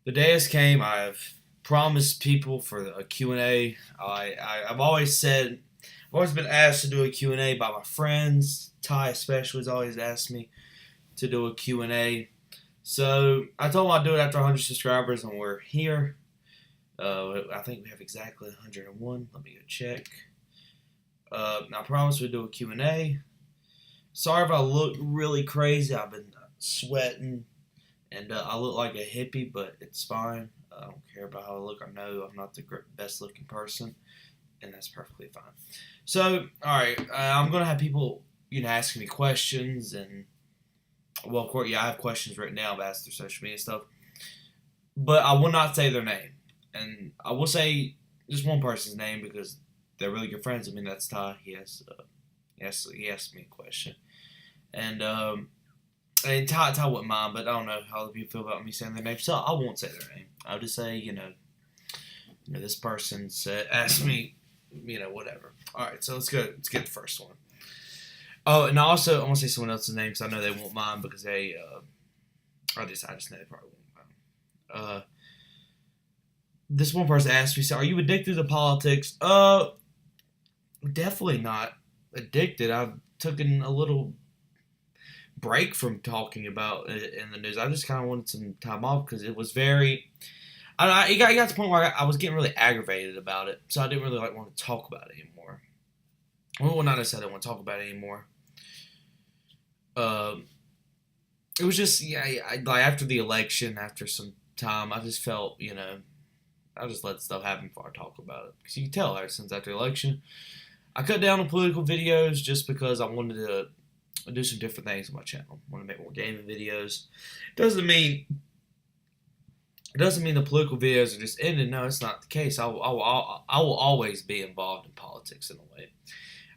The day has came. I've promised people for a Q&A. I've always said, I've always been asked to do a Q&A by my friends. Ty especially has always asked me to do a Q&A. So I told him I'd do it after 100 subscribers, and we're here. I think we have exactly 101. Let me go check. I promised we'd do a Q&A. Sorry if I look really crazy. I've been sweating, and I look like a hippie, but it's fine. I don't care about how I look. I know I'm not the best looking person, and that's perfectly fine. So, all right, I'm gonna have people, asking me questions, and well, of course, yeah, I have questions right now. I've asked their social media stuff, but I will not say their name, and I will say just one person's name because they're really good friends. I mean, that's Ty. He asked me a question, and and Ty wouldn't mind, but I don't know how other people feel about me saying their name, so I won't say their name. I'll just say, this person said, asked me, whatever. All right, so let's go. Let's get the first one. Oh, and also I want to say someone else's name because I know they won't mind because I just know they probably won't mind. This one person asked me, "So, are you addicted to politics?" Definitely not addicted. I've taken a little break from talking about it in the news. I just kind of wanted some time off because it was very. It got to the point where I was getting really aggravated about it, so I didn't really want to talk about it anymore. Well, not necessarily I didn't want to talk about it anymore. Uh, it was just like after the election, after some time, I just felt I just let stuff happen before I talk about it because you can tell ever since after the election, I cut down on political videos just because I wanted to do some different things on my channel. I want to make more gaming videos. Doesn't mean It doesn't mean the political videos are just ended. No, it's not the case. I will always be involved in politics in a way.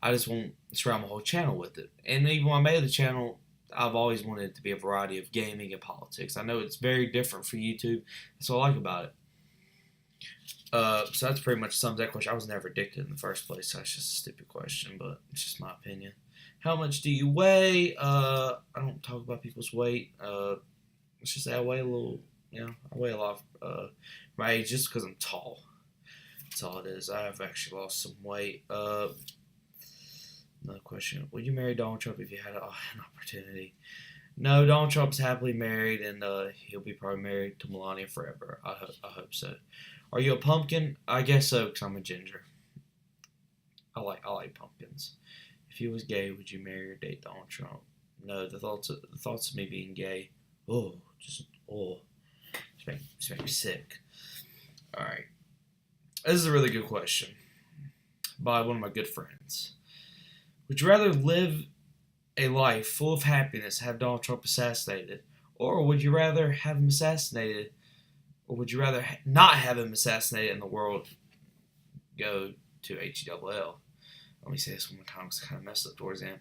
I just won't surround my whole channel with it. And even when I made the channel, I've always wanted it to be a variety of gaming and politics. I know it's very different for YouTube. That's what I like about it. So that's pretty much sums that question. I was never addicted in the first place. So that's just a stupid question, but it's just my opinion. How much do you weigh? I don't talk about people's weight. Let's just say I weigh a little. I weigh a lot. My age just because I'm tall. That's all it is. I have actually lost some weight. Another question: would you marry Donald Trump if you had an opportunity? No, Donald Trump's happily married, and he'll be probably married to Melania forever. I hope so. Are you a pumpkin? I guess so, because I'm a ginger. I like pumpkins. If he was gay, would you marry or date Donald Trump? No, the thoughts of me being gay. Oh, just make me sick. All right, this is a really good question by one of my good friends. Would you rather live a life full of happiness, have Donald Trump assassinated, or would you rather have him assassinated, or would you rather not have him assassinated and the world go to HELL? Let me say this one more time because I kind of messed up towards the end.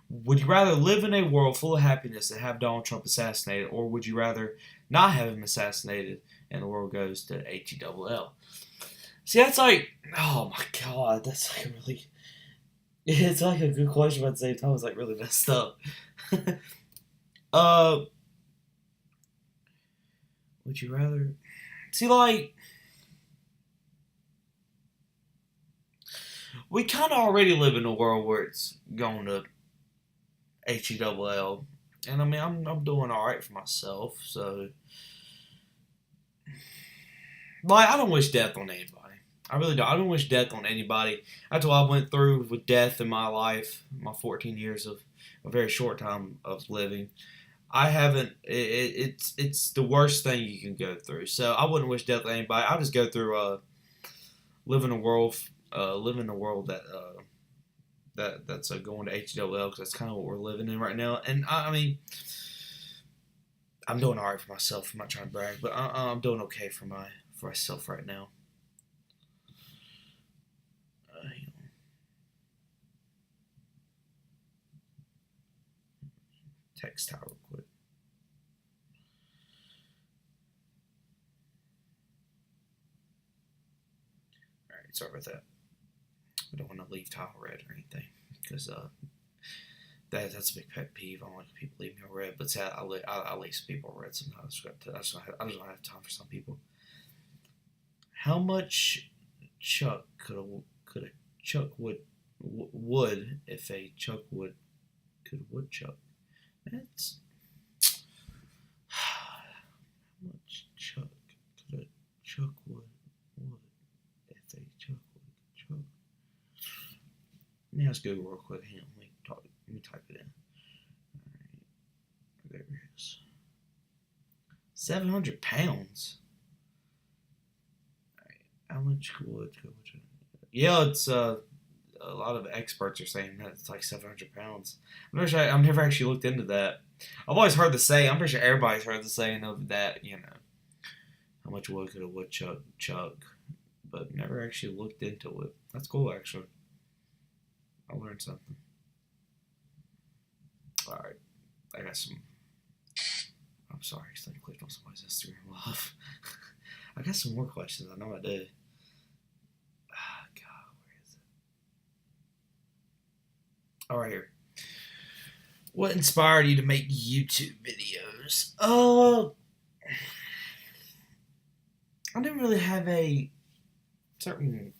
Would you rather live in a world full of happiness and have Donald Trump assassinated, or would you rather not have him assassinated and the world goes to HELL? See, that's like, oh my god, that's like a really, it's like a good question, but at the same time, it's like really messed up. uh, would you rather see like we kind of already live in a world where it's going to HELL, and I mean I'm doing all right for myself, so like I don't wish death on anybody. I really don't. I don't wish death on anybody. That's what I went through with death in my life, my 14 years of a very short time of living. I haven't. It's the worst thing you can go through. So I wouldn't wish death on anybody. I just go through live in a world, live in a world that's going to HELL because that's kind of what we're living in right now. And I mean, I'm doing all right for myself. I'm not trying to brag, but I'm doing okay for myself right now. Uh, Text Tower real quick. All right, sorry about that. I don't want to leave Tahoe red or anything because that's a big pet peeve. I don't like people leave me on red, but see, I leave some people on red sometimes. I just don't have time for some people. How much chuck could a chuck wood if a chuck wood could woodchuck? That's how much chuck could a chuck wood if a chuck wood chuck? Let me ask Google real quick. Hang on, let me type it in. Alright, there it is. 700 pounds. Alright, how much wood could woodchuck? Yeah, it's a lot of experts are saying that it's like 700 pounds. I've never actually looked into that. I've always heard the saying. I'm pretty sure everybody's heard the saying of that, how much wood could a woodchuck chuck, but never actually looked into it. That's cool, actually. I learned something. Alright, I got some. I'm sorry, I clicked on somebody's Instagram live. I got some more questions. I know I did. All right, here. What inspired you to make YouTube videos? I didn't really have a certain,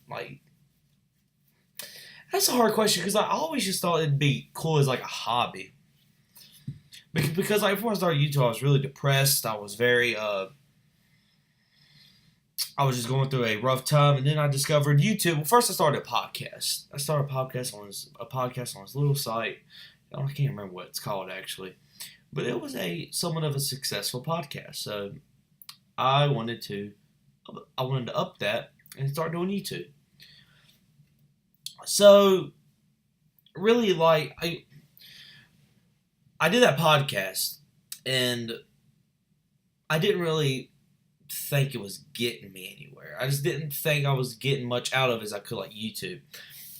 that's a hard question because I always just thought it'd be cool as like a hobby. Because like before I started YouTube, I was really depressed. I was very, I was just going through a rough time, and then I discovered YouTube. Well, first I started a podcast. I started a podcast on his little site. I can't remember what it's called actually, but it was somewhat of a successful podcast. So I wanted to up that and start doing YouTube. So really, I did that podcast, and I didn't really think it was getting me anywhere. I just didn't think I was getting much out of it as I could like YouTube.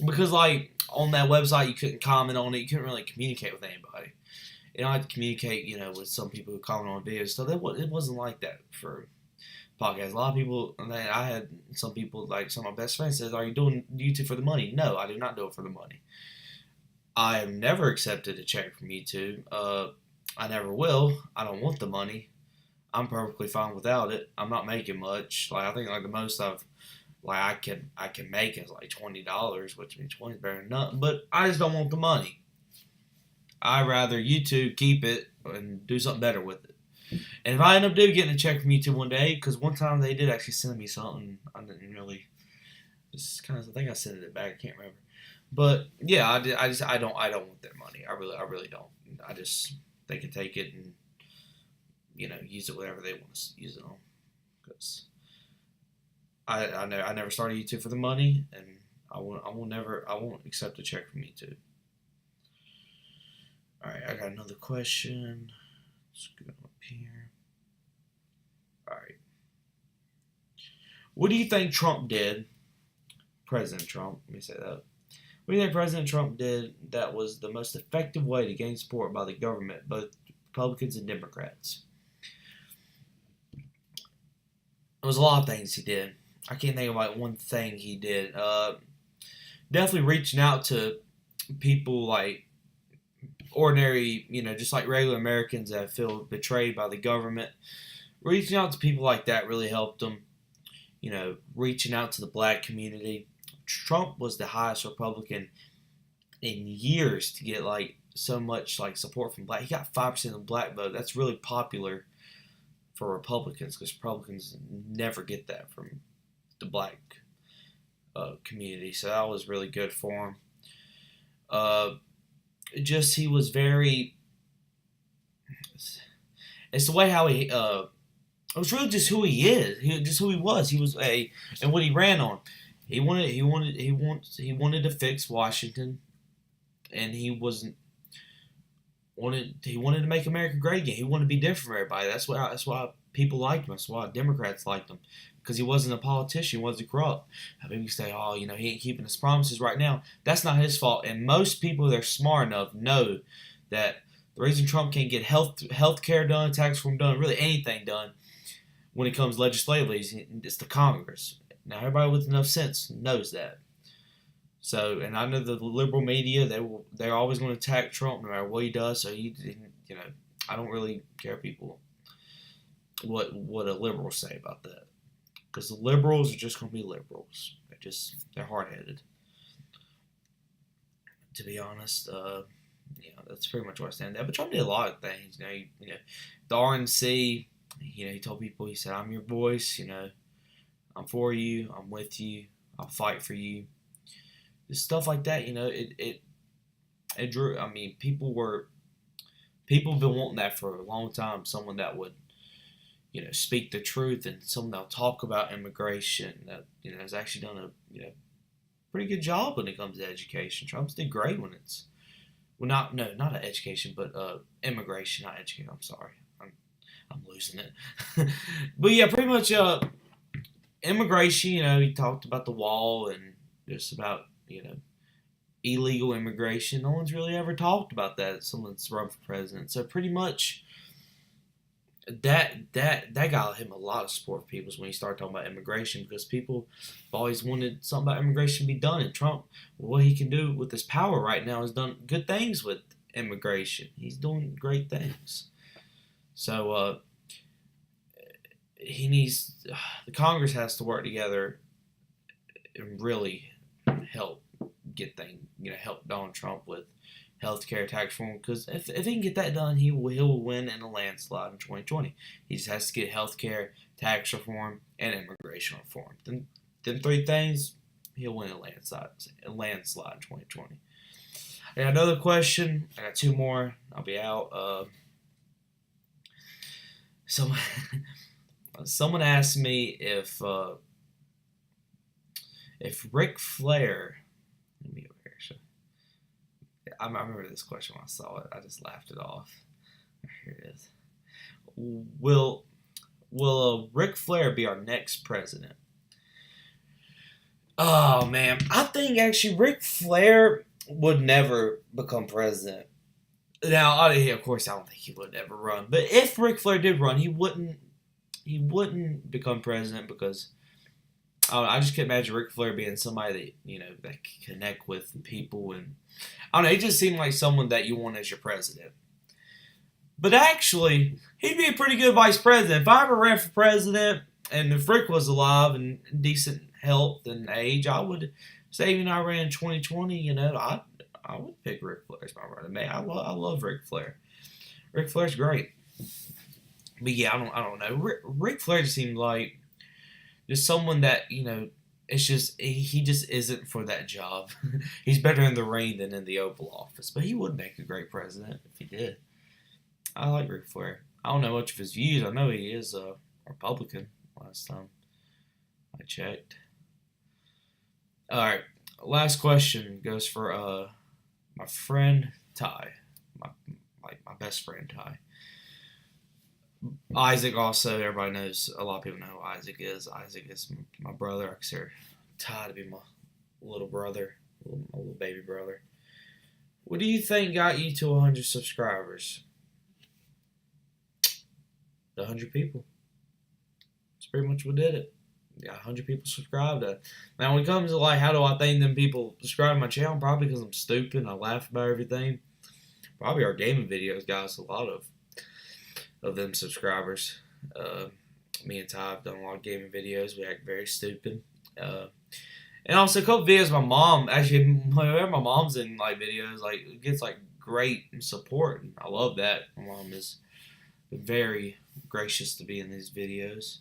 Because on that website you couldn't comment on it, you couldn't really communicate with anybody. And I had to communicate, with some people who comment on videos. So it wasn't like that for podcasts. A lot of people, I had some people, like some of my best friends said, "Are you doing YouTube for the money?" No, I do not do it for the money. I have never accepted a check from YouTube. I never will. I don't want the money. I'm perfectly fine without it. I'm not making much. I think the most I can make is like $20, which means 20 is better than nothing. But I just don't want the money. I'd rather YouTube keep it and do something better with it. And if I end up getting a check from YouTube one day, because one time they did actually send me something, I didn't really. I think I sent it back. I can't remember. But yeah, I don't want their money. I really don't. I just they can take it and use it whatever they want to use it on. Because I never started YouTube for the money, and I won't accept a check from YouTube. All right, I got another question. Let's go up here. All right, what do you think Trump did? President Trump. Let me say that. What do you think President Trump did that was the most effective way to gain support by the government, both Republicans and Democrats? There was a lot of things he did. I can't think of one thing he did. Definitely reaching out to people like ordinary, just like regular Americans that feel betrayed by the government. Reaching out to people like that really helped them. Reaching out to the black community. Trump was the highest Republican in years to get so much support from black. He got 5% of the black vote. That's really popular for Republicans because Republicans never get that from the black community. So that was really good for him. He was very. It's the way how he. It was really just who he is. Just who he was. He was and what he ran on. He wanted to fix Washington, and he wanted to make America great again. He wanted to be different from everybody. That's why people liked him. That's why Democrats liked him, because he wasn't a politician. He wasn't corrupt. Now, people say, he ain't keeping his promises right now. That's not his fault. And most people that are smart enough know that the reason Trump can't get health care done, tax reform done, really anything done when it comes legislatively is the Congress. Now, everybody with enough sense knows that. So, and I know the liberal media, they're always going to attack Trump no matter what he does. So I don't really care people what a liberal say about that, because the liberals are just going to be liberals. They're hard headed. To be honest, that's pretty much where I stand at. But Trump did a lot of things. The RNC. He told people, he said, "I'm your voice. I'm for you. I'm with you. I'll fight for you." Just stuff like that. It drew. I mean, people have been wanting that for a long time. Someone that would, speak the truth, and someone that'll talk about immigration that has actually done a pretty good job when it comes to education. Trump's did great when it's not education, but immigration, not education. I'm sorry, I'm losing it. But yeah, pretty much immigration. He talked about the wall and just about illegal immigration. No one's really ever talked about that. Someone's run for president, so pretty much that got him a lot of support from people when he started talking about immigration, because people have always wanted something about immigration to be done. And Trump, what he can do with his power right now, has done good things with immigration. He's doing great things. So the Congress has to work together and really help help Donald Trump with healthcare tax reform, because if he can get that done, he will win in a landslide in 2020. He just has to get healthcare, tax reform, and immigration reform. Then three things, he'll win a landslide in 2020. I got another question. I got two more. I'll be out. Someone asked me if Ric Flair. Let me over here. I remember this question when I saw it. I just laughed it off. Here it is. Will Ric Flair be our next president? Oh man, I think actually Ric Flair would never become president. Now, of course, I don't think he would ever run. But if Ric Flair did run, he wouldn't become president, because I just can't imagine Ric Flair being somebody that can connect with people, and I don't know. He just seemed like someone that you want as your president. But actually, he'd be a pretty good vice president. If I ever ran for president, and if Rick was alive and decent health and age, I would say, even I ran in 2020, I would pick Ric Flair as my running mate. I love Ric Flair. Ric Flair's great. But yeah, I don't know. Ric Flair just seemed like just someone that, it's just, he just isn't for that job. He's better in the ring than in the Oval Office. But he would make a great president if he did. I like Ric Flair. I don't know much of his views. I know he is a Republican last time I checked. Alright, last question goes for my friend Ty. My best friend Ty. Isaac also, everybody knows, a lot of people know who Isaac is. Isaac is my brother. I consider Ty to be my little brother, my little baby brother. What do you think got you to 100 subscribers? The 100 people. That's pretty much what did it. Yeah, 100 people subscribed. Now, when it comes to how do I think them people subscribe to my channel? Probably because I'm stupid and I laugh about everything. Probably our gaming videos got us a lot of them subscribers. Me and Ty have done a lot of gaming videos. We act very stupid. And also a couple videos my mom, actually, whenever my mom's in videos, it gets great support. And I love that. My mom is very gracious to be in these videos.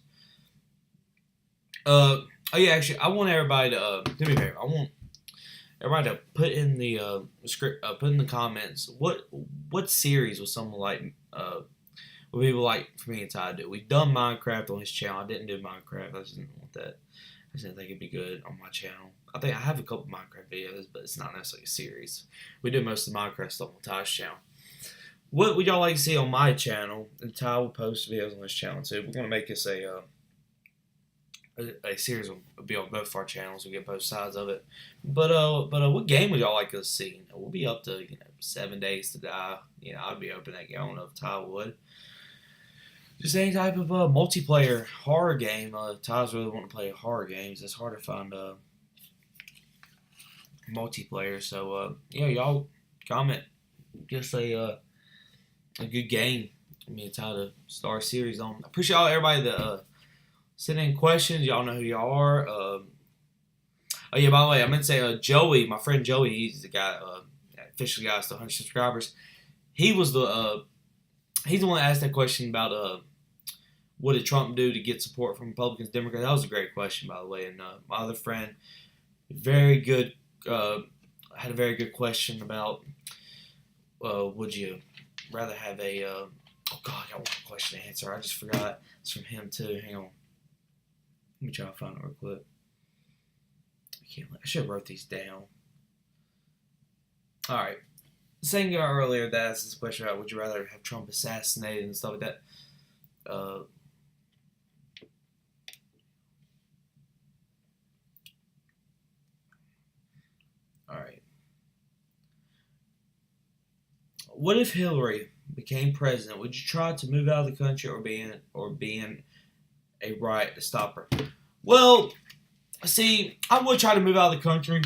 Oh yeah, actually, I want everybody to do me a favor. I want everybody to put in the script, put in the comments what series would someone what people like for me and Ty to do. We've done Minecraft on his channel. I didn't do Minecraft. I just didn't want that. I just didn't think it'd be good on my channel. I think I have a couple Minecraft videos, but it's not necessarily a series. We do most of the Minecraft stuff on Ty's channel. What would y'all like to see on my channel? And Ty will post videos on his channel too. We're gonna make this a series will be on both of our channels. We'll get both sides of it. But what game would y'all like us to see? We'll be up to 7 Days to Die. I'd be open that game. I don't know if Ty would. Just any type of multiplayer horror game. Ty's really want to play horror games. It's hard to find multiplayer. So yeah, y'all comment. Just a good game. I mean, it's how to start a series on. I appreciate everybody that sent in questions. Y'all know who y'all are. Oh yeah, by the way, I meant to say Joey, my friend Joey. He's the guy officially got us to 100 subscribers. He was he's the one that asked that question about what did Trump do to get support from Republicans, Democrats. That was a great question, by the way. And my other friend, very good, had a very good question about would you rather have a oh god, I got one question to answer. I just forgot. It's from him too. Hang on. Let me try to find it real quick. I should have wrote these down. All right. Saying earlier that asked this question about would you rather have Trump assassinated and stuff like that. All right. What if Hillary became president? Would you try to move out of the country or be in a riot to stop her? Well, see, I would try to move out of the country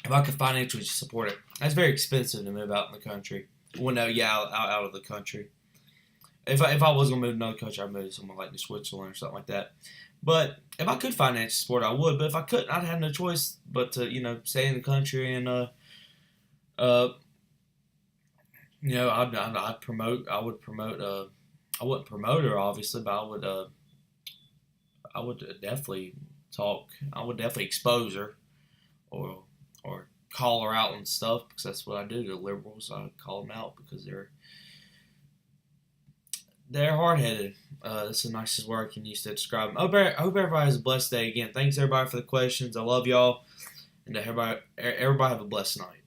if I could financially support it. That's very expensive to move out in the country. Well, no, yeah, out of the country. If I was gonna move to another country, I'd move to somewhere like Switzerland or something like that. But if I could financially support it, I would. But if I couldn't, I'd have no choice but to stay in the country and I'd promote. I would promote. I wouldn't promote her obviously, but I would definitely talk. I would definitely expose her, or call her out and stuff, because that's what I do to liberals. I call them out because they're hard headed. That's the nicest word I can use to describe them. I hope everybody has a blessed day. Again, thanks everybody for the questions. I love y'all, and everybody have a blessed night.